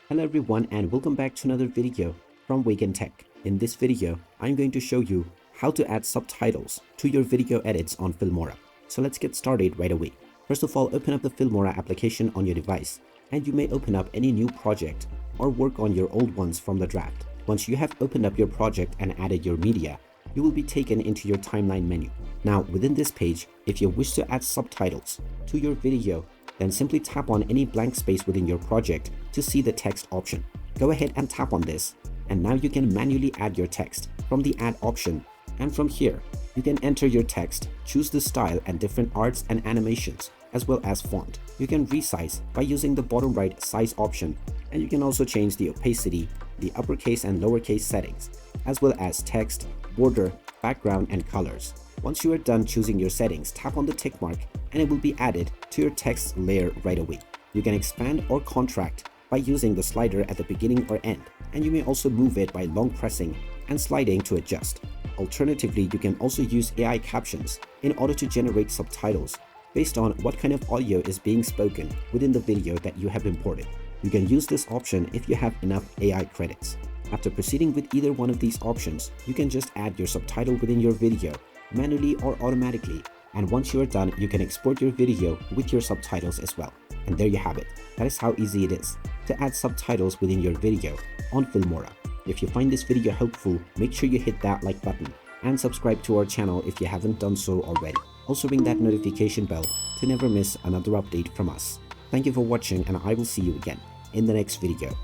Hello everyone and welcome back to another video from Wake&Tech. In this video, I'm going to show you how to add subtitles to your video edits on Filmora. So let's get started right away. First of all, open up the Filmora application on your device and you may open up any new project or work on your old ones from the draft. Once you have opened up your project and added your media, you will be taken into your timeline menu. Now within this page, if you wish to add subtitles to your video, then simply tap on any blank space within your project to see the text option. Go ahead and tap on this, and now you can manually add your text from the add option, and from here you can enter your text, choose the style and different arts and animations as well as font. You can resize by using the bottom right size option, and you can also change the opacity, the uppercase and lowercase settings, as well as text, border, background and colors. Once you are done choosing your settings, tap on the tick mark and it will be added to your text layer right away. You can expand or contract by using the slider at the beginning or end, and you may also move it by long pressing and sliding to adjust. Alternatively, you can also use AI captions in order to generate subtitles based on what kind of audio is being spoken within the video that you have imported. You can use this option if you have enough AI credits. After proceeding with either one of these options, you can just add your subtitle within your video manually or automatically, and once you are done, you can export your video with your subtitles as well. And there you have it. That is how easy it is to add subtitles within your video on Filmora. If you find this video helpful, make sure you hit that like button and subscribe to our channel if you haven't done so already. Also ring that notification bell to never miss another update from us. Thank you for watching, and I will see you again in the next video.